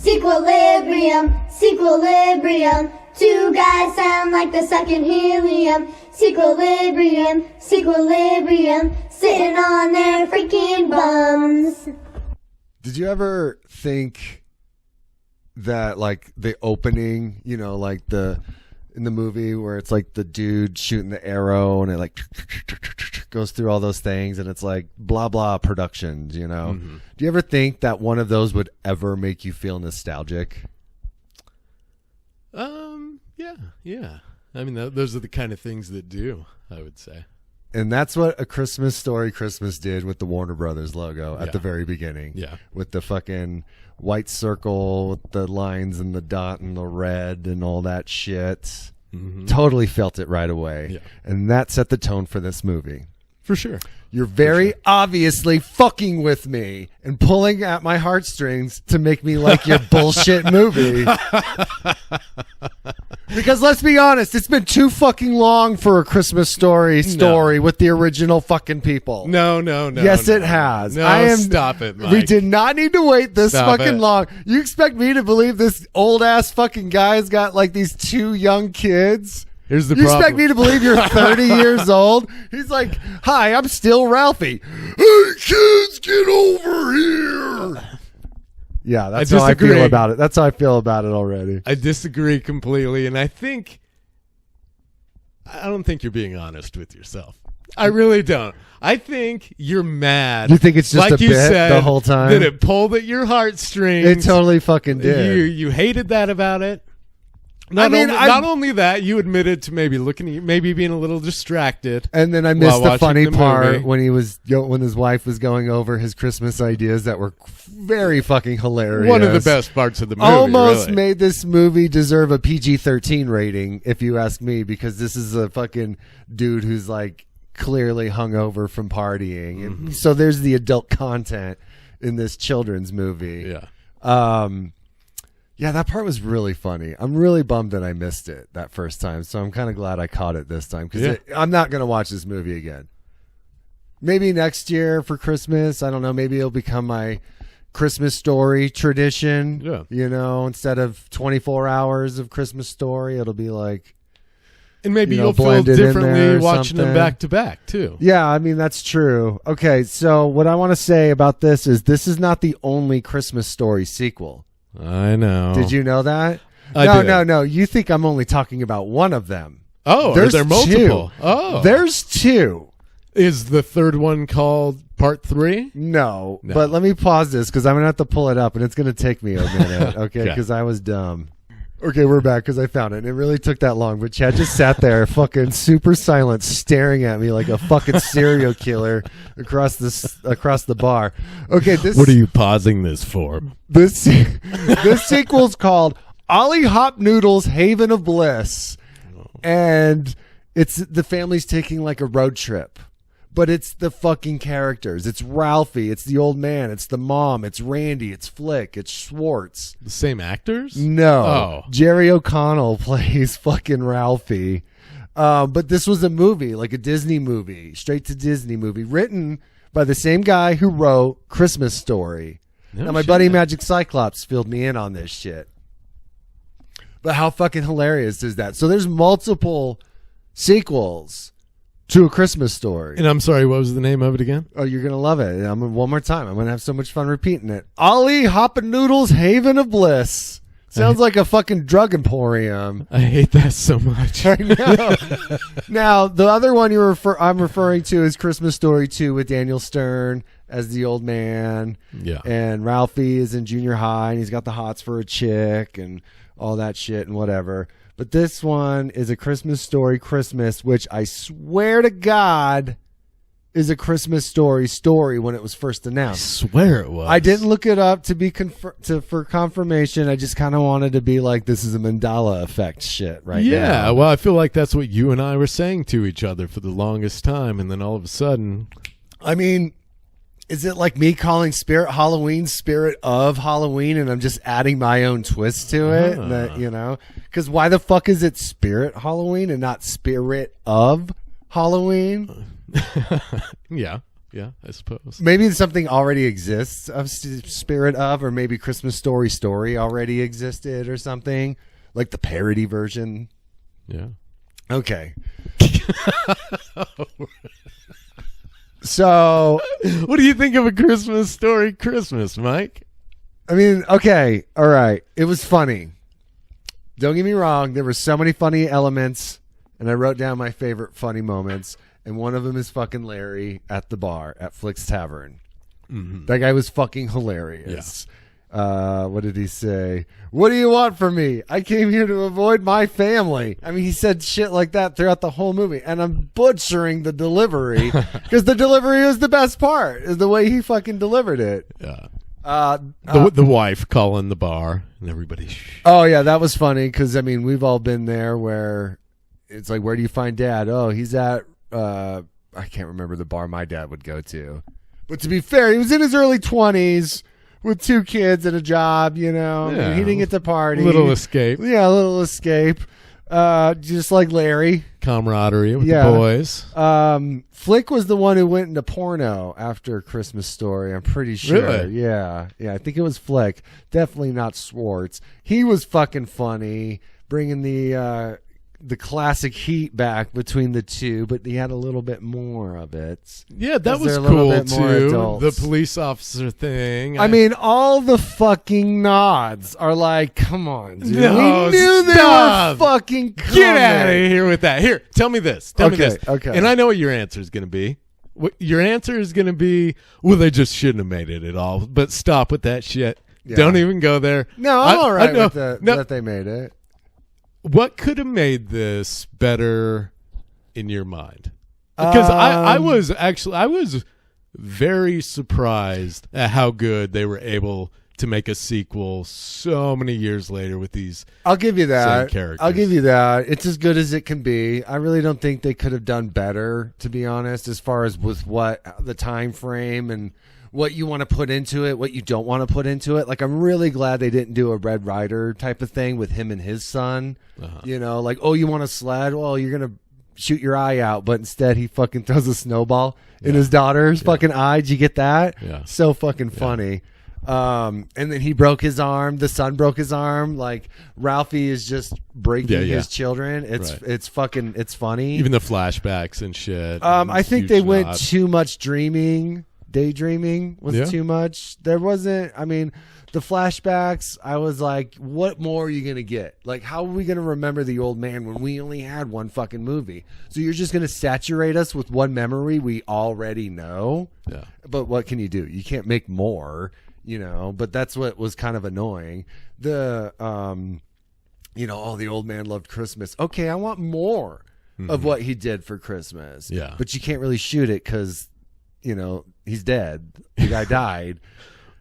Sequilibrium, sequilibrium. Two guys sound like they're sucking helium. Sequilibrium, sequilibrium. Sitting on their freaking bums. Did you ever think that, like, the opening, you know, like in the movie where it's like the dude shooting the arrow and it like goes through all those things and it's like blah blah productions, you know? Mm-hmm. Do you ever think that one of those would ever make you feel nostalgic? Yeah. I mean, those are the kind of things that do, I would say. And that's what A Christmas Story Christmas did with the Warner Brothers logo at the very beginning. Yeah. With the fucking white circle with the lines and the dot and the red and all that shit. Mm-hmm. Totally felt it right away. Yeah. And that set the tone for this movie. For sure. You're very obviously fucking with me and pulling at my heartstrings to make me like your bullshit movie. Because let's be honest, it's been too fucking long for A Christmas Story with the original fucking people. No. Yes, it has. No, stop it, Mike. We did not need to wait this fucking long. You expect me to believe this old ass fucking guy's got like these two young kids? Here's the problem. You expect problem. me to believe you're 30 years old? He's like, hi, I'm still Ralphie. Hey, kids, get over here. Yeah, that's how I feel about it. That's how I feel about it already. I disagree completely, and I don't think you're being honest with yourself. I really don't. I think you're mad. You think it's just like a you bit said, the whole time? That it pulled at your heartstrings. It totally fucking did. You hated that about it. Not only that, you admitted to maybe being a little distracted. And then I missed the funny part movie. when his wife was going over his Christmas ideas that were very fucking hilarious. One of the best parts of the movie. Almost really made this movie deserve a PG-13 rating, if you ask me, because this is a fucking dude who's like clearly hungover from partying. Mm-hmm. And so there's the adult content in this children's movie. Yeah. Yeah, that part was really funny. I'm really bummed that I missed it that first time, so I'm kind of glad I caught it this time because I'm not going to watch this movie again. Maybe next year for Christmas. I don't know. Maybe it'll become my Christmas Story tradition. Yeah. You know, instead of 24 hours of Christmas Story, it'll be like... And maybe you'll feel differently watching them back to back, too. Yeah, I mean, that's true. Okay, so what I want to say about this is not the only Christmas Story sequel. I know. Did you know that? I did. No. You think I'm only talking about one of them. Oh, are there multiple? Oh. There's two. Is the third one called Part 3? No. But let me pause this because I'm going to have to pull it up and it's going to take me a minute, okay? Because I was dumb. Okay, we're back because I found it. And it really took that long. But Chad just sat there fucking super silent staring at me like a fucking serial killer across the bar. Okay, what are you pausing this for? This sequel's called Ollie Hop Noodle's Haven of Bliss. And it's the family's taking like a road trip. But it's the fucking characters. It's Ralphie. It's the old man. It's the mom. It's Randy. It's Flick. It's Schwartz. The same actors? No. Oh. Jerry O'Connell plays fucking Ralphie. But this was a movie, like a Disney movie, straight to Disney movie, written by the same guy who wrote Christmas Story. Now, my buddy Magic Cyclops filled me in on this shit. But how fucking hilarious is that? So there's multiple sequels to A Christmas Story. And I'm sorry, what was the name of it again? Oh, you're going to love it. One more time. I'm going to have so much fun repeating it. Ollie Hoppin' Noodle's Haven of Bliss. Sounds like a fucking drug emporium. I hate that so much. I know. Now, the other one I'm referring to is Christmas Story 2 with Daniel Stern as the old man. Yeah. And Ralphie is in junior high, and he's got the hots for a chick and all that shit and whatever. But this one is A Christmas Story Christmas, which I swear to God is a Christmas Story when it was first announced. I swear it was. I didn't look it up to be for confirmation. I just kind of wanted to be like, this is a Mandela effect shit right now. Yeah, well, I feel like that's what you and I were saying to each other for the longest time, and then all of a sudden... I mean... Is it like me calling Spirit Halloween Spirit of Halloween and I'm just adding my own twist to it? That, you know? Because why the fuck is it Spirit Halloween and not Spirit of Halloween? Yeah. Yeah, I suppose. Maybe something already exists of Spirit of, or maybe Christmas Story already existed or something, like the parody version. Yeah. Okay. So, what do you think of A Christmas Story Christmas, Mike? I mean, okay, all right. It was funny. Don't get me wrong. There were so many funny elements, and I wrote down my favorite funny moments. And one of them is fucking Larry at the bar at Flick's Tavern. Mm-hmm. That guy was fucking hilarious. Yeah. What did he say? What do you want from me? I came here to avoid my family. I mean, he said shit like that throughout the whole movie. And I'm butchering the delivery because the delivery was the best part, is the way he fucking delivered it. Yeah. The wife calling the bar and everybody. Oh, yeah, that was funny because, I mean, we've all been there where it's like, where do you find dad? Oh, he's at... I can't remember the bar my dad would go to, but to be fair, he was in his early 20s with 2 kids and a job, you know. Yeah. He didn't get to party. Little escape. Yeah, a little escape. Just like Larry. Camaraderie with the boys. Flick was the one who went into porno after Christmas Story, I'm pretty sure. Really? Yeah, I think it was Flick. Definitely not Schwartz. He was fucking funny, bringing the classic heat back between the two, but he had a little bit more of it. Yeah, that was a little cool bit more too. adults. The police officer thing. I mean, all the fucking nods are like, come on, dude. No, we knew they stop. were fucking coming. Get out of here with that. Here, tell me this. Tell me this. Okay. And I know what your answer is going to be. What your answer is going to be, well, they just shouldn't have made it at all. But stop with that shit. Yeah. Don't even go there. No, I'm all right with no. that they made it. What could have made this better in your mind? Because I was very surprised at how good they were able to make a sequel so many years later with these. I'll give you that. Same characters. I'll give you that. It's as good as it can be. I really don't think they could have done better, to be honest, as far as with what the time frame and what you want to put into it, what you don't want to put into it. Like, I'm really glad they didn't do a Red Ryder type of thing with him and his son. Uh-huh. You know, like, oh, you want to sled? Well, you're going to shoot your eye out. But instead, he fucking throws a snowball in his daughter's fucking eye. Did you get that? Yeah. So fucking funny. And then he broke his arm. The son broke his arm. Like, Ralphie is just breaking his children. It's fucking, it's funny. Even the flashbacks and shit. I think they went too much daydreaming was too much. There wasn't, I mean, the flashbacks, I was like, what more are you going to get? Like, how are we going to remember the old man when we only had one fucking movie? So you're just going to saturate us with one memory we already know? Yeah. But what can you do? You can't make more, you know, but that's what was kind of annoying. The, you know, oh, the old man loved Christmas. Okay, I want more of what he did for Christmas. Yeah. But you can't really shoot it because, you know, he's dead. The guy died.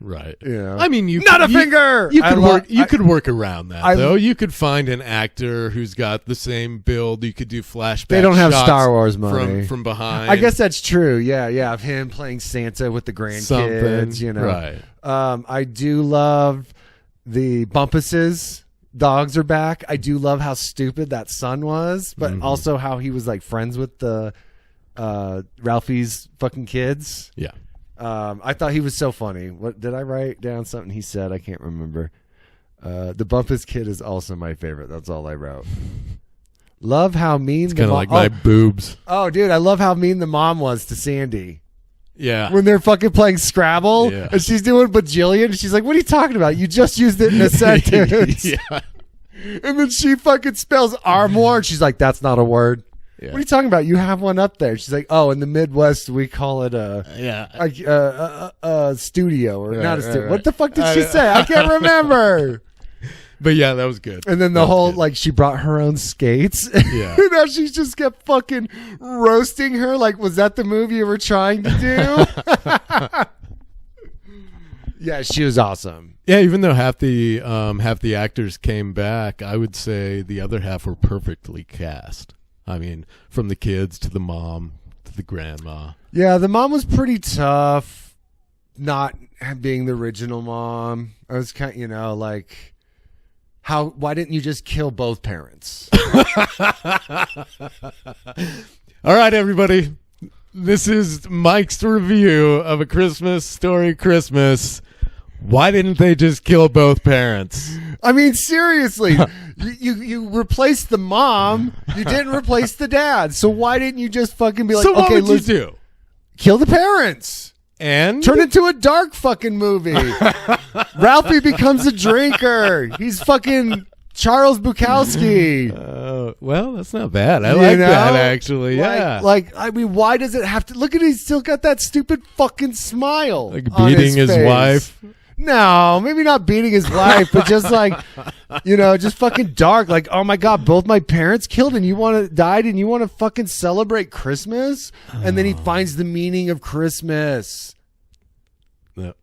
Right. You know? I mean, finger. You could work around that though. You could find an actor who's got the same build. You could do flashbacks. They don't have shots Star Wars money from behind. I guess that's true. Yeah, of him playing Santa with the grandkids. You know, right? I do love the Bumpuses. Dogs are back. I do love how stupid that son was, but also how he was like friends with the Ralphie's fucking kids. Yeah. I thought he was so funny. What did I write down? Something he said. I can't remember. The Bumpus kid is also my favorite. That's all I wrote. Love how mean. It's kind of like my boobs. Oh, dude, I love how mean the mom was to Sandy. Yeah. When they're fucking playing Scrabble and she's doing bajillion. She's like, what are you talking about? You just used it in a sentence. Yeah. And then she fucking spells armoire. And she's like, that's not a word. Yeah. What are you talking about? You have one up there. She's like, oh, in the Midwest, we call it a studio or not a studio. Right. What the fuck did she say? I can't remember. But yeah, that was good. And then the whole, like, she brought her own skates. Yeah. Now she just kept fucking roasting her. Like, was that the movie you were trying to do? Yeah, she was awesome. Yeah, even though half the actors came back, I would say the other half were perfectly cast. I mean, from the kids to the mom to the grandma. Yeah, the mom was pretty tough, not being the original mom. I was kind of, you know, like, why didn't you just kill both parents? All right, everybody. This is Mike's review of A Christmas Story Christmas. Why didn't they just kill both parents? I mean, seriously, you replaced the mom. You didn't replace the dad. So why didn't you just fucking be like, So what okay, would you let's do? kill the parents? And Turn into a dark fucking movie. Ralphie becomes a drinker. He's fucking Charles Bukowski. well, that's not bad. I like that actually. Yeah, I mean, why does it have to look at? He's still got that stupid fucking smile. like on beating his face. wife. No, maybe not beating his wife, but just like, just fucking dark. Like, oh my God, both my parents killed and died and you want to fucking celebrate Christmas? And then he finds the meaning of Christmas. Yeah,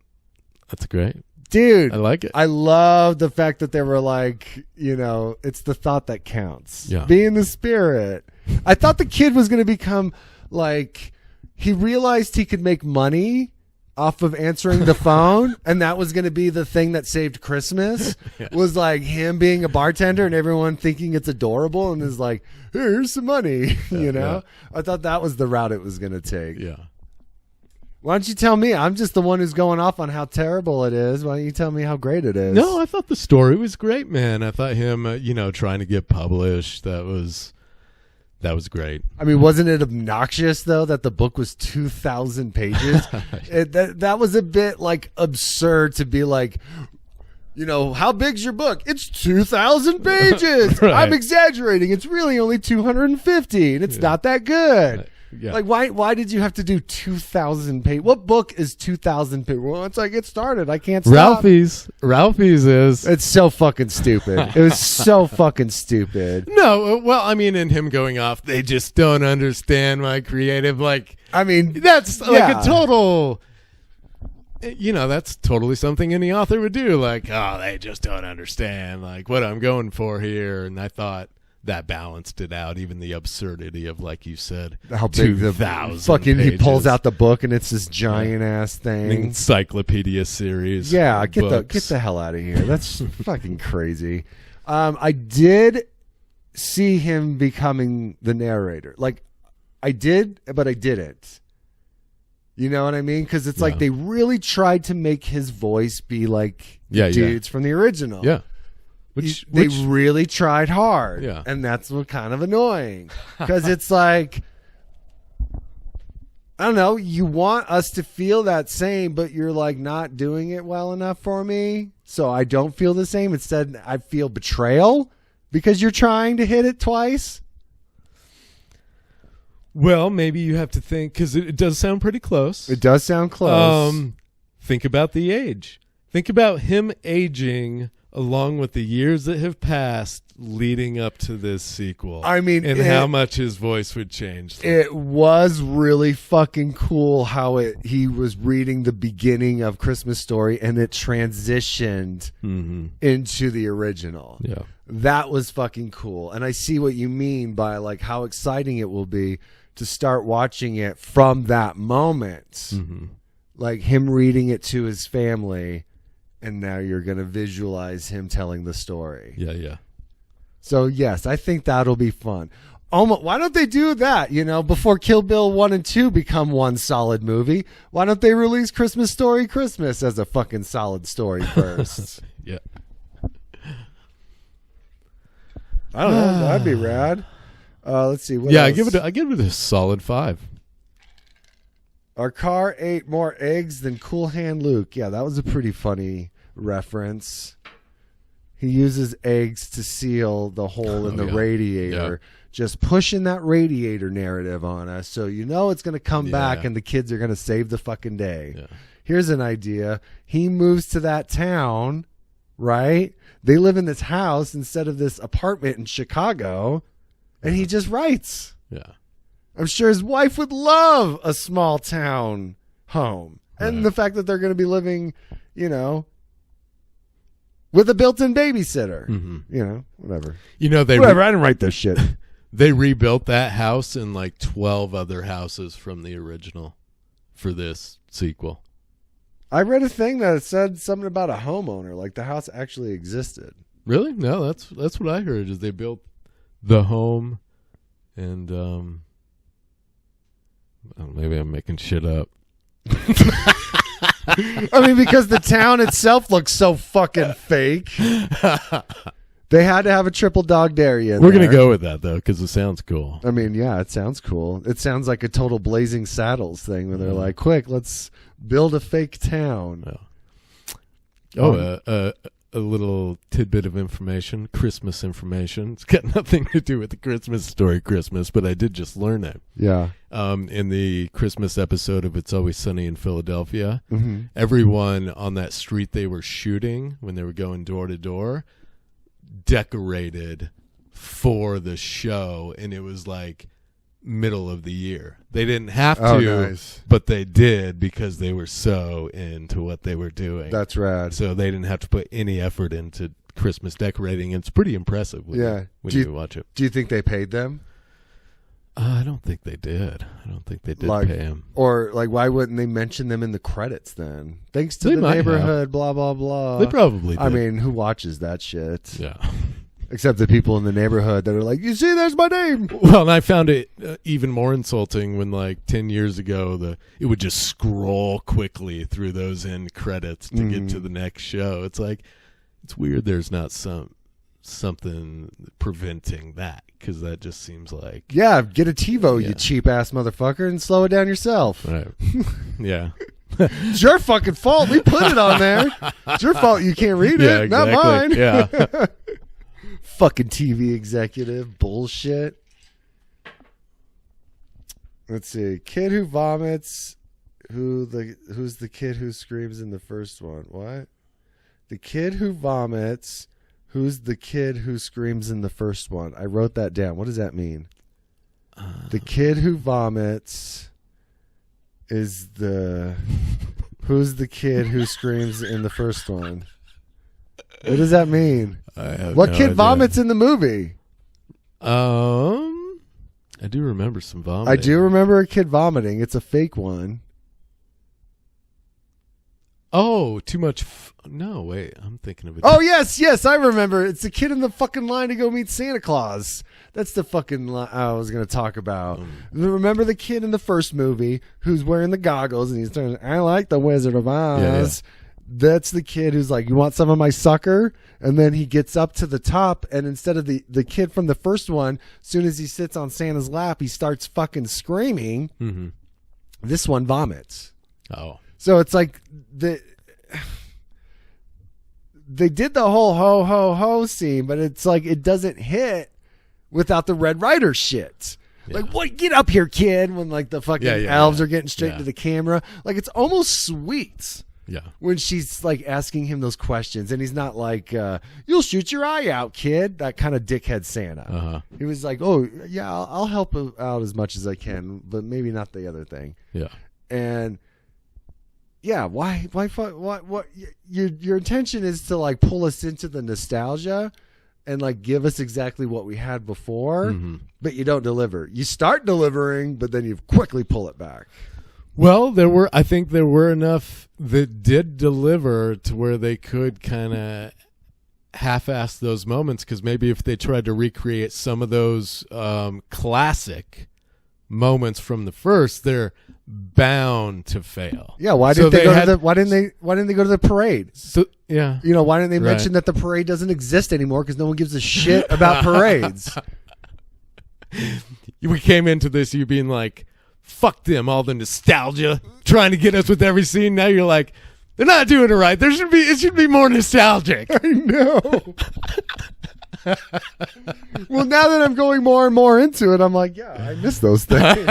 that's great. Dude, I like it. I love the fact that they were like, it's the thought that counts. Yeah. Be in the spirit. I thought the kid was going to become like, he realized he could make money off of answering the phone, and that was going to be the thing that saved Christmas. Was like him being a bartender and everyone thinking it's adorable and is like, here's some money. Yeah. I thought that was the route it was going to take. Yeah. Why don't you tell me? I'm just the one who's going off on how terrible it is. Why don't you tell me how great it is? No, I thought the story was great, man. I thought him, trying to get published, that was great. I mean, wasn't it obnoxious though that the book was 2,000 pages? That was a bit like absurd to be like, how big's your book? It's 2,000 pages. Right. I'm exaggerating. It's really only 250, and it's not that good. Yeah. Like, why did you have to do 2,000 pages? What book is 2,000 pages? Well, once I get started, I can't stop. Ralphie's is. It's so fucking stupid. It was so fucking stupid. No, well, I mean, in him going off, they just don't understand my creative. Like, I mean, that's like yeah. a total. That's totally something any author would do. Like, oh, they just don't understand like what I'm going for here. And I thought that balanced it out. Even the absurdity of, like you said, how big the 2,000 fucking pages. he pulls out the book and it's this giant ass An thing. encyclopedia series. Yeah, of get books. the hell out of here. That's fucking crazy. I did see him becoming the narrator. Like, I did, but I didn't. You know what I mean? Because it's like they really tried to make his voice be like dudes from the original. Yeah. They really tried hard. Yeah. And that's what kind of annoying. Because it's like, I don't know, you want us to feel that same, but you're like not doing it well enough for me. So I don't feel the same. Instead, I feel betrayal because you're trying to hit it twice. Well, maybe you have to think, because it does sound pretty close. It does sound close. Think about the age. Think about him aging along with the years that have passed leading up to this sequel. I mean, and how much his voice would change. It was really fucking cool how he was reading the beginning of Christmas Story and it transitioned into the original. Yeah. That was fucking cool. And I see what you mean by like how exciting it will be to start watching it from that moment. Like him reading it to his family, and now you're going to visualize him telling the story. Yeah. So, yes, I think that'll be fun. Why don't they do that, before Kill Bill 1 and 2 become one solid movie? Why don't they release Christmas Story Christmas as a fucking solid story first? Yeah. I don't know. That'd be rad. Let's see. What Yeah, else? I give it a solid 5. Our car ate more eggs than Cool Hand Luke. Yeah, that was a pretty funny reference. He uses eggs to seal the hole in the radiator. Yeah. Just pushing that radiator narrative on us. So it's going to come back and the kids are going to save the fucking day. Yeah. Here's an idea. He moves to that town, right? They live in this house instead of this apartment in Chicago. And he just writes. Yeah. I'm sure his wife would love a small town home. And the fact that they're going to be living, with a built-in babysitter. Whatever. Whatever, I didn't write this shit. They rebuilt that house and like 12 other houses from the original for this sequel. I read a thing that said something about a homeowner, like the house actually existed. Really? No, that's what I heard, is they built the home and Oh, maybe I'm making shit up. I mean, because the town itself looks so fucking fake. They had to have a triple dog dairy in We're there. going to go with that, though, because it sounds cool. I mean, yeah, it sounds cool. It sounds like a total Blazing Saddles thing where they're like, quick, let's build a fake town. Oh, a little tidbit of information, Christmas information. It's got nothing to do with the Christmas story, Christmas, but I did just learn it. Yeah. In the Christmas episode of It's Always Sunny in Philadelphia, Mm-hmm. everyone on that street they were shooting when they were going door to door decorated for the show, and it was like middle of the year. They didn't have to, Nice. but they did because they were so into what they were doing. That's rad. So they didn't have to put any effort into Christmas decorating. It's pretty impressive when you watch it. Do you think they paid them? I don't think they did. I don't think they did Like, pay him. Or like, why wouldn't they mention them in the credits then? Thanks to They the might neighborhood, blah, blah, blah. They probably did. I mean, who watches that shit? Yeah. Except the people in the neighborhood that are like, you see, there's my name. Well, and I found it even more insulting when, like, 10 years ago, it would just scroll quickly through those end credits to get to the next show. It's like, it's weird there's not something preventing that, because that just seems like... Yeah, get a TiVo, Yeah. you cheap-ass motherfucker, and slow it down yourself. Right. Yeah. It's your fucking fault. We put it on there. It's your fault you can't read it, Yeah, not exactly. mine. Yeah. Fucking TV executive bullshit. Let's see. Kid who vomits. Who's the kid who screams in the first one? What? The kid who vomits. Who's the kid who screams in the first one? I wrote that down. What does that mean? The kid who vomits is the... Who's the kid who screams in the first one? What does that mean? What no kid idea. vomits in the movie? I do remember some vomiting. I do remember a kid vomiting. It's a fake one. Oh, too much. No, wait. I'm thinking of it. Oh, yes, I remember. It's the kid in the fucking line to go meet Santa Claus. That's the fucking line I was going to talk about. Remember the kid in the first movie who's wearing the goggles and he's turning, I like the Wizard of Oz. Yeah. That's the kid who's like, you want some of my sucker? And then he gets up to the top, and instead of the kid from the first one, as soon as he sits on Santa's lap, he starts fucking screaming. Mm-hmm. This one vomits. Oh. So it's like they did the whole ho ho ho scene, but it's like it doesn't hit without the Red Rider shit. Yeah. Like, what? Get up here, kid! When like the fucking elves are getting straight Yeah. to the camera, like it's almost sweet Yeah. when she's like asking him those questions, and he's not like, "You'll shoot your eye out, kid." That kind of dickhead Santa. Uh-huh. He was like, "Oh yeah, I'll help out as much as I can, but maybe not the other thing." Yeah. And yeah, why what your intention is to like pull us into the nostalgia and like give us exactly what we had before, but you don't deliver. You start delivering, but then you quickly pull it back. Well, I think there were enough that did deliver to where they could kind of half-ass those moments, because maybe if they tried to recreate some of those classic moments from the first, they're bound to fail. Yeah, why didn't they go to the parade? So, yeah. You know, why didn't they Right. mention that the parade doesn't exist anymore because no one gives a shit about parades? We came into this, you being like, fuck them, all the nostalgia, trying to get us with every scene. Now you're like, they're not doing it right. It should be more nostalgic. I know. Well, now that I'm going more and more into it, I'm like, yeah, I miss those things.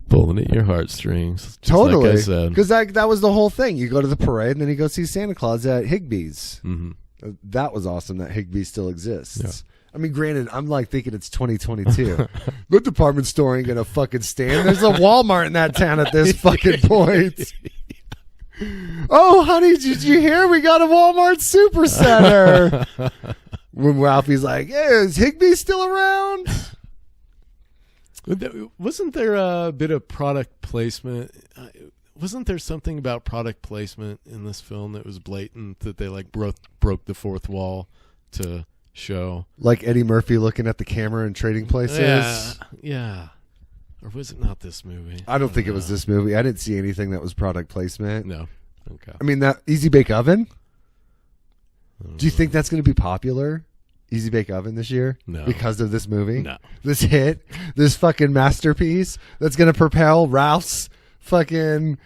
Pulling at your heartstrings. Just Totally. Like I said. Because that was the whole thing. You go to the parade and then you go see Santa Claus at Higbee's. Mm-hmm. That was awesome that Higbee's still exists. Yeah. I mean, granted, I'm like thinking it's 2022. The department store ain't gonna fucking stand. There's a Walmart in that town at this fucking point. Oh, honey, did you hear? We got a Walmart Supercenter. When Ralphie's like, "Hey, is Higby still around?" Wasn't there a bit of product placement? Wasn't there something about product placement in this film that was blatant, that they like broke the fourth wall to show. Like Eddie Murphy looking at the camera in Trading Places. Yeah. Or was it not this movie? I don't think it was this movie. I didn't see anything that was product placement. No. Okay. I mean, that Easy Bake Oven. Do you think that's going to be popular? Easy Bake Oven this year? No. Because of this movie? No. This hit? This fucking masterpiece that's going to propel Ralph's fucking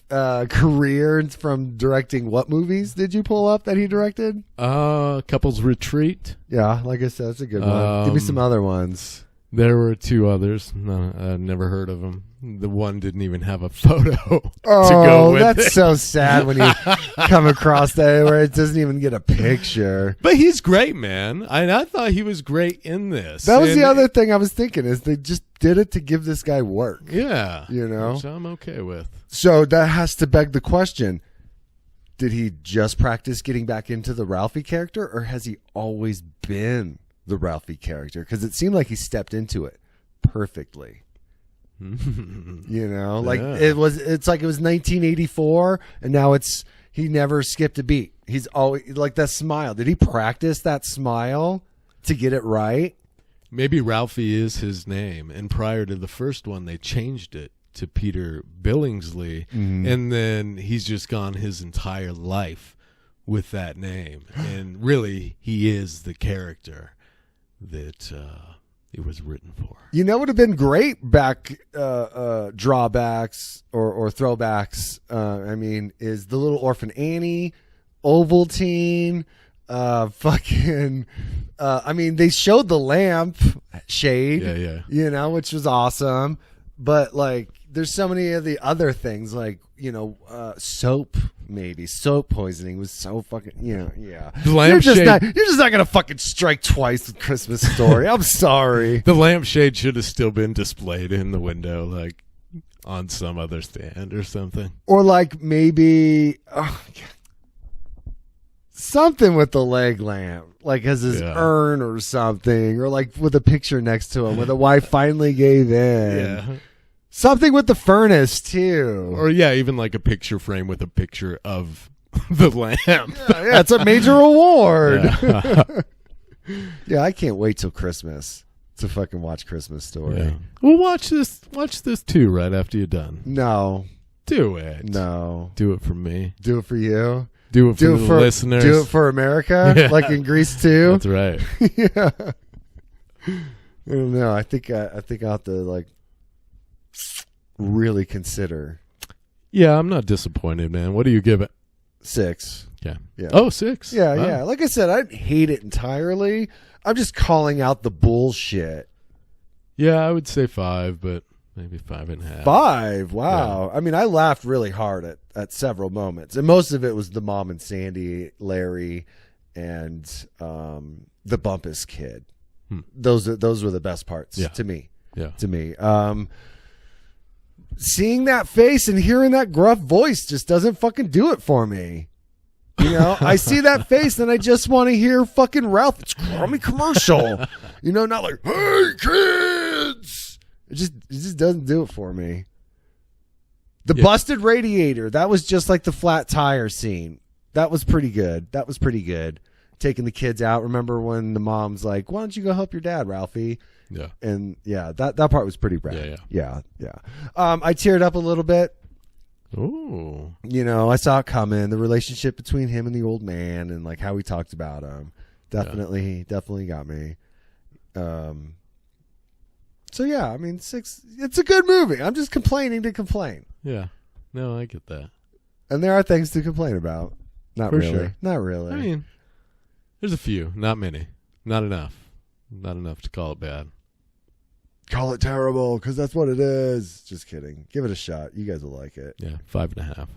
career from directing what movies did you pull up that he directed? Couples Retreat. Yeah, like I said, that's a good one. Give me some other ones. There were 2 others. No, I've never heard of them. The one didn't even have a photo to go with that's it. so sad when you come across that where it doesn't even get a picture. But he's great, man. I thought he was great in this. That was And- the other thing I was thinking is they just did it to give this guy work. Yeah. You know? Which I'm okay with. So that has to beg the question. Did he just practice getting back into the Ralphie character, or has he always been the Ralphie character? Because it seemed like he stepped into it perfectly. You know, like Yeah. it's like it was 1984 and now he never skipped a beat. He's always like that smile. Did he practice that smile to get it right? Maybe Ralphie is his name. And prior to the first one, they changed it to Peter Billingsley. And then he's just gone his entire life with that name. And really, he is the character that it was written for. You know, it would have been great back drawbacks or throwbacks. I mean, is the Little Orphan Annie, Ovaltine, fucking. I mean, they showed the lamp shade. Yeah. You know, which was awesome. But like, there's so many of the other things, like soap. Maybe soap poisoning was so fucking yeah. The You're just lampshade. not gonna fucking strike twice with Christmas Story. I'm sorry. The lampshade should have still been displayed in the window, like on some other stand or something. Or like maybe something with the leg lamp, like as his urn or something, or like with a picture next to him where the wife finally gave in. Yeah. Something with the furnace too. Or even like a picture frame with a picture of the lamp. Yeah, it's a major award. Yeah. Yeah, I can't wait till Christmas to fucking watch Christmas Story. Yeah. Well, watch this too right after you're done. No. Do it. No. Do it for me. Do it for you. Do it for the listeners. Do it for America, Yeah. like in Greece too. That's right. Yeah. I don't know. I think I'll have to like really consider. Yeah, I'm not disappointed, man. What do you give it? 6. Yeah. Yeah. Oh, 6. Yeah, Wow. yeah. Like I said, I didn't hate it entirely. I'm just calling out the bullshit. Yeah, I would say 5, but maybe 5.5. 5. Wow. I mean, I laughed really hard at several moments, and most of it was the mom and Sandy, Larry, and the Bumpus kid. Those were the best parts to me. Yeah. To me. Seeing that face and hearing that gruff voice just doesn't fucking do it for me. You know, I see that face and I just want to hear fucking Ralph. It's Crummy commercial. You know, not like, hey kids. It just doesn't do it for me. The busted radiator, that was just like the flat tire scene. That was pretty good. Taking the kids out. Remember when the mom's like, why don't you go help your dad, Ralphie? Yeah. And yeah, that part was pretty rad. Yeah. I teared up a little bit. Ooh. You know, I saw it coming. The relationship between him and the old man, and like how we talked about him, definitely got me. So yeah, I mean, 6. It's a good movie. I'm just complaining to complain, Yeah. No, I get that. and there are things to complain about. Not For really. sure. Not really. I mean, there's a few, not many, not enough to call it bad. Call it terrible because that's what it is. Just kidding. Give it a shot. You guys will like it. Yeah, 5.5.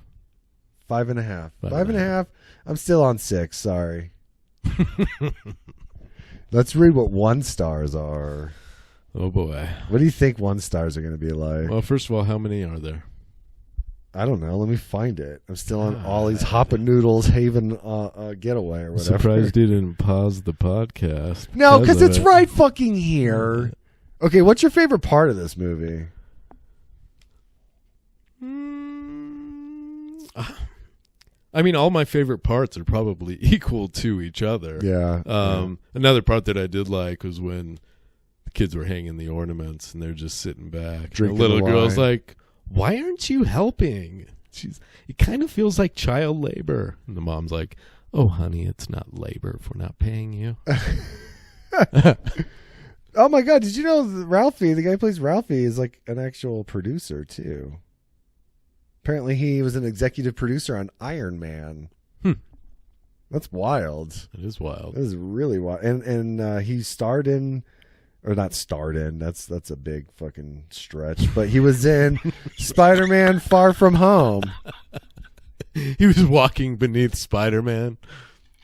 5.5. 5.5. 5.5. I'm still on 6. Sorry. Let's read what 1 stars are. Oh boy. What do you think 1 stars are going to be like? Well, first of all, how many are there? I don't know. Let me find it. I'm still on Ollie's Hoppa Noodles Haven getaway or whatever. Surprised you didn't pause the podcast. No, because of it's it. right fucking here. Okay, what's your favorite part of this movie? I mean, all my favorite parts are probably equal to each other. Yeah. Another part that I did like was when the kids were hanging the ornaments and they're just sitting back. Drinking the little the girl's wine. like, "Why aren't you helping?" It kind of feels like child labor. And the mom's like, "Oh, honey, it's not labor if we're not paying you." Oh my God! Did you know that Ralphie, the guy who plays Ralphie, is like an actual producer too? Apparently, he was an executive producer on Iron Man. That's wild. It is wild. That is really wild. And he starred in, or not starred in. That's a big fucking stretch. But he was in Spider-Man: Far From Home. He was walking beneath Spider-Man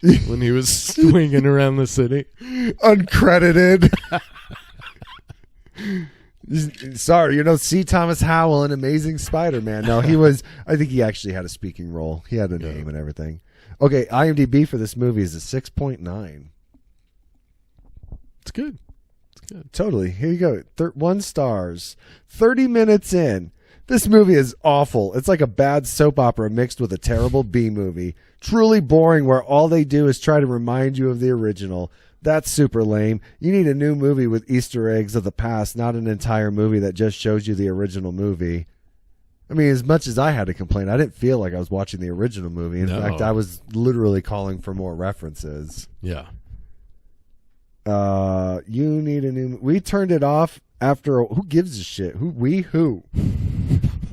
when he was swinging around the city. Uncredited. Sorry, C. Thomas Howell in Amazing Spider-Man. No, he was. I think he actually had a speaking role. He had a name and everything. Okay, IMDb for this movie is a 6.9. It's good. Totally. Here you go. 1 stars. 30 minutes in. This movie is awful. It's like a bad soap opera mixed with a terrible B movie. Truly boring, where all they do is try to remind you of the original. That's super lame. You need a new movie with Easter eggs of the past, not an entire movie that just shows you the original movie. I mean, as much as I had to complain, I didn't feel like I was watching the original movie. In fact, I was literally calling for more references. Yeah. You need a new... We turned it off after... Who gives a shit? Who?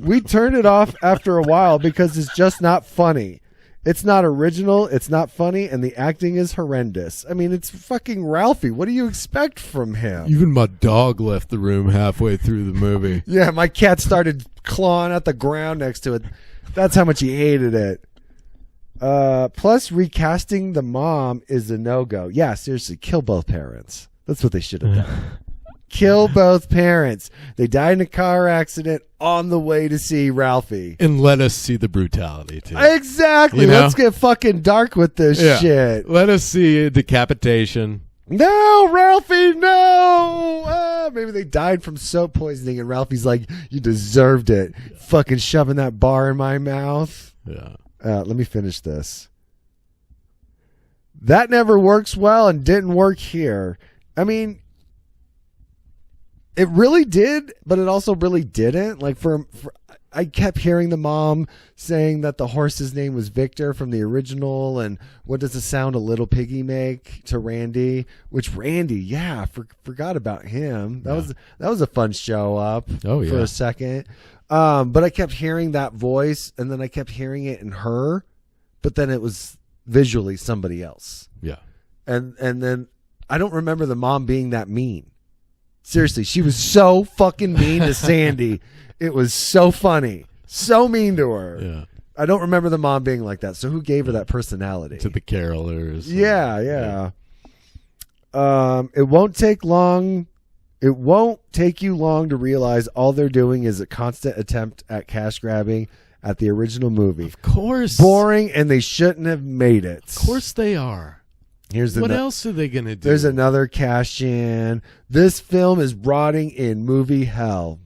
We turned it off after a while because it's just not funny. It's not original, it's not funny, and the acting is horrendous. I mean, it's fucking Ralphie. What do you expect from him? Even my dog left the room halfway through the movie. Yeah, my cat started clawing at the ground next to it. That's how much he hated it. Plus, recasting the mom is a no-go. Yeah, seriously, kill both parents. That's what they should have done. Kill both parents. They died in a car accident on the way to see Ralphie. And let us see the brutality, too. Exactly. Let's get fucking dark with this shit. Let us see a decapitation. No, Ralphie, no. Maybe they died from soap poisoning, and Ralphie's like, you deserved it. Fucking shoving that bar in my mouth. Yeah. Let me finish this. That never works well and didn't work here. I mean... It really did, but it also really didn't. Like I kept hearing the mom saying that the horse's name was Victor from the original, and what does the sound a little piggy make to Randy? Which Randy, forgot about him. That was a fun show up for a second. But I kept hearing that voice, and then I kept hearing it in her, but then it was visually somebody else. Yeah, and then I don't remember the mom being that mean. Seriously, she was so fucking mean to Sandy. It was so funny. So mean to her. Yeah. I don't remember the mom being like that. So who gave her that personality? To the carolers. Yeah. It won't take long. It won't take you long to realize all they're doing is a constant attempt at cash grabbing at the original movie. Of course. Boring, and they shouldn't have made it. Of course they are. What else are they going to do? There's another cash in. This film is rotting in movie hell.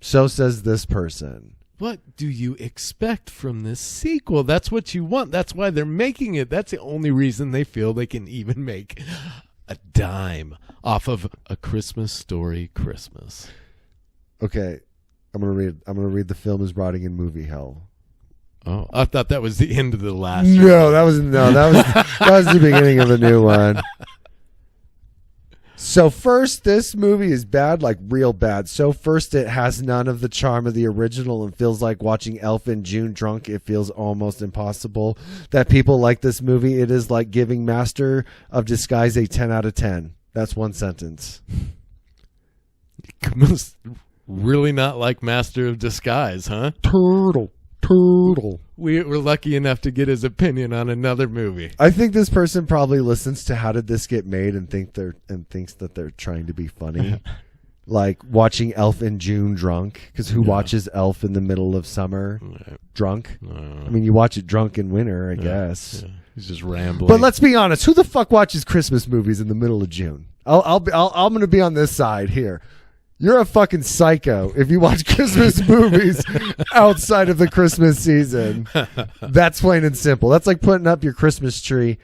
So says this person. What do you expect from this sequel? That's what you want. That's why they're making it. That's the only reason they feel they can even make a dime off of A Christmas Story Christmas. Okay. I'm gonna read the film is rotting in movie hell. Oh, I thought that was the end of the last. No, that was the beginning of a new one. So first, this movie is bad, like real bad. So first, it has none of the charm of the original and feels like watching Elf in June drunk. It feels almost impossible that people like this movie. It is like giving Master of Disguise a 10 out of 10. That's one sentence. You must really not like Master of Disguise, huh? Turtle. We were lucky enough to get his opinion on another movie. I think this person probably listens to How Did This Get Made and thinks that they're trying to be funny. Like watching Elf in June drunk, because who watches Elf in the middle of summer drunk? I mean, you watch it drunk in winter, I guess. Yeah. He's just rambling. But let's be honest, who the fuck watches Christmas movies in the middle of June? I'm going to be on this side here. You're a fucking psycho if you watch Christmas movies outside of the Christmas season. That's plain and simple. That's like putting up your Christmas tree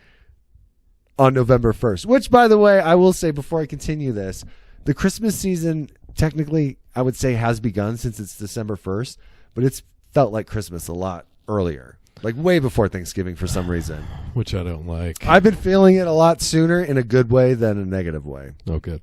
on November 1st, which, by the way, I will say before I continue this, the Christmas season technically, I would say, has begun since it's December 1st, but it's felt like Christmas a lot earlier, like way before Thanksgiving for some reason. Which I don't like. I've been feeling it a lot sooner in a good way than a negative way. Oh, good.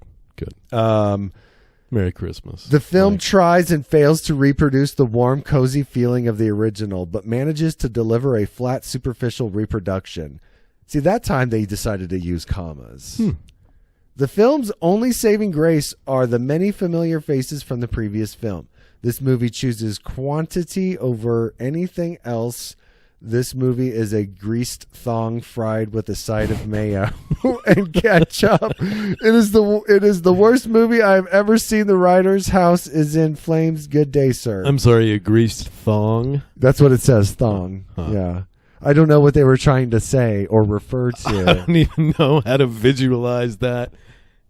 Merry Christmas. The film tries and fails to reproduce the warm, cozy feeling of the original, but manages to deliver a flat, superficial reproduction. See, that time they decided to use commas. The film's only saving grace are the many familiar faces from the previous film. This movie chooses quantity over anything else. This movie is a greased thong fried with a side of mayo and ketchup. It is the worst movie I've ever seen. The writer's house is in flames. Good day, sir. I'm sorry, a greased thong? That's what it says, thong. Huh. Yeah. I don't know what they were trying to say or refer I to. don't even know how to visualize that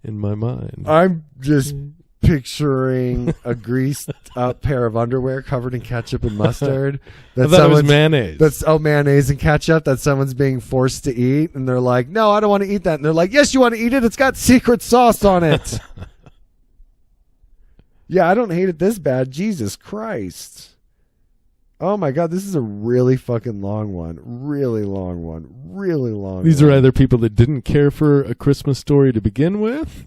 in my mind. I'm just picturing a greased up pair of underwear covered in ketchup and mustard. I thought it was mayonnaise. Mayonnaise and ketchup that someone's being forced to eat, and they're like, "No, I don't want to eat that." And they're like, "Yes, you want to eat it? It's got secret sauce on it." Yeah, I don't hate it this bad. Jesus Christ. Oh my God, this is a really fucking long one. Really long one. Really long These one. are either people that didn't care for A Christmas Story to begin with,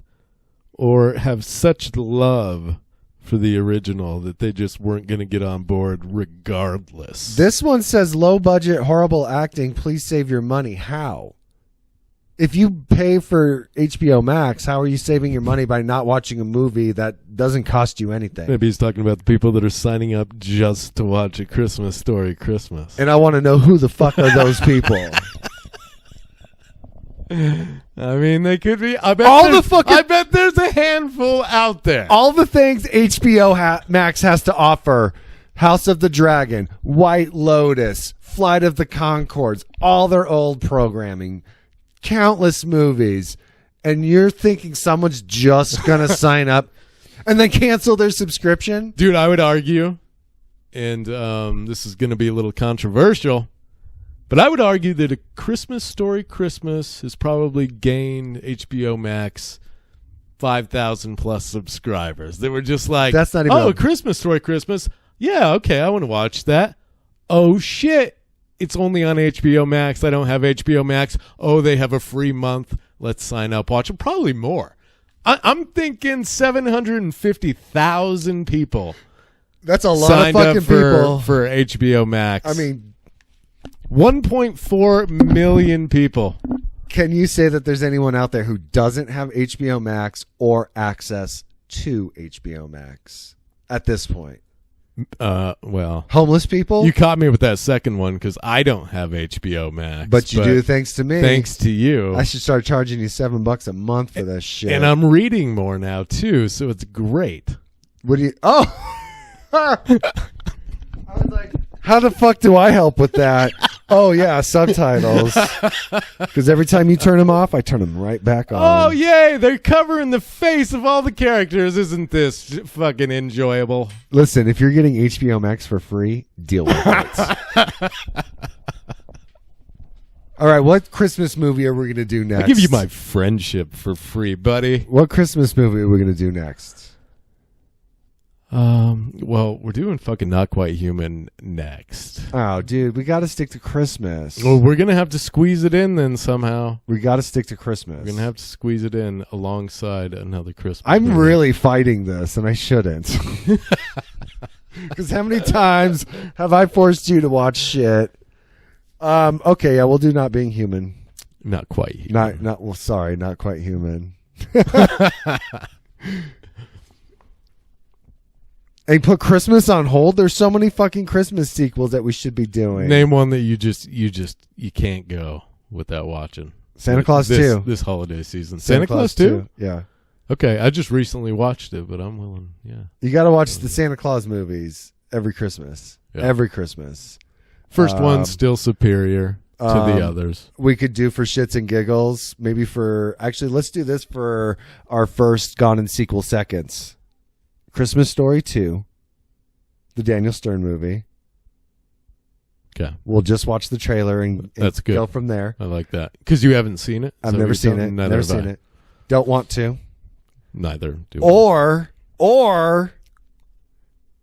or have such love for the original that they just weren't going to get on board regardless. This one says low budget, horrible acting. Please save your money. How? If you pay for HBO Max, how are you saving your money by not watching a movie that doesn't cost you anything? Maybe he's talking about the people that are signing up just to watch A Christmas Story Christmas. And I want to know who the fuck are those people? I mean, they could be. I bet there's a handful out there. All the things HBO Max has to offer: House of the Dragon, White Lotus, Flight of the Conchords, all their old programming, countless movies, and you're thinking someone's just gonna sign up and then cancel their subscription? Dude, I would argue, and this is going to be a little controversial, but I would argue that A Christmas Story Christmas has probably gained HBO Max 5,000 plus subscribers. They were just like, that's not even A Christmas Story Christmas. Yeah, okay, I want to watch that. Oh, shit. It's only on HBO Max. I don't have HBO Max. Oh, they have a free month. Let's sign up. Watch it. Probably more. I'm thinking 750,000 people. That's a lot signed of fucking up for, people for HBO Max. I mean, 1.4 million people. can you say that there's anyone out there who doesn't have HBO Max or access to HBO Max at this point? Well, Homeless people? you caught me with that second one because I don't have HBO Max. But you do thanks to me. Thanks to you. I should start charging you $7 a month for this shit. And I'm reading more now, too, so it's great. What do you... Oh! I was like, how the fuck do I help with that? Oh, yeah, subtitles. Because every time you turn them off, I turn them right back on. Oh, yay! They're covering the face of all the characters. Isn't this fucking enjoyable? Listen, if you're getting HBO Max for free, deal with it. All right, what Christmas movie are we going to do next? I'll give you my friendship for free, buddy. What Christmas movie are we going to do next? Well, we're doing fucking Not Quite Human next. Oh, dude, we got to stick to Christmas. Well, we're going to have to squeeze it in then somehow. We got to stick to Christmas. We're going to have to squeeze it in alongside another Christmas I'm movie. really fighting this, and I shouldn't. Because how many times have I forced you to watch shit? Okay, yeah, we'll do Not Being Human. Not quite human. Not quite human. And put Christmas on hold. There's so many fucking Christmas sequels that we should be doing. Name one that you can't go without watching. Santa Claus 2. This holiday season. Santa Claus 2? Yeah. Okay, I just recently watched it, but I'm willing. Yeah. You got to watch the Santa Claus movies every Christmas. Yeah. Every Christmas. First one's still superior to the others. We could do for shits and giggles. Maybe let's do this for our first Gone in Sequel Seconds. Christmas Story 2, the Daniel Stern movie. Okay. We'll just watch the trailer and That's good. go from there. I like that. Because you haven't seen it? I've never seen it. Neither Never have I. seen it. Don't want to. Neither do Or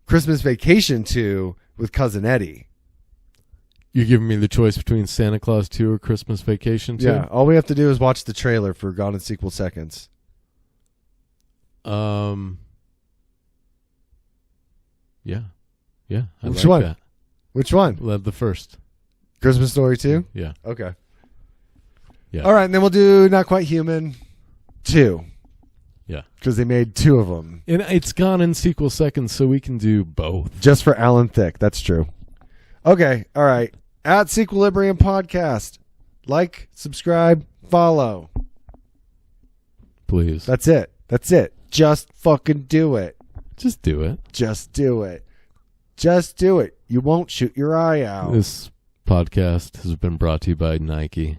Christmas Vacation 2 with Cousin Eddie. You're giving me the choice between Santa Claus 2 or Christmas Vacation 2? Yeah, all we have to do is watch the trailer for Gone in Sequel Seconds. Yeah. Yeah. I Which like one? that. Which one? Love the first. Christmas Story 2? Yeah. Okay. Yeah. All right, and then we'll do Not Quite Human 2. Yeah. Because they made 2 of them. And it's Gone in Sequel Seconds, so we can do both. Just for Alan Thicke. That's true. Okay. All right. At Sequilibrium Podcast. Like, subscribe, follow. Please. That's it. That's it. Just fucking do it. Just do it. Just do it. Just do it. You won't shoot your eye out. This podcast has been brought to you by Nike.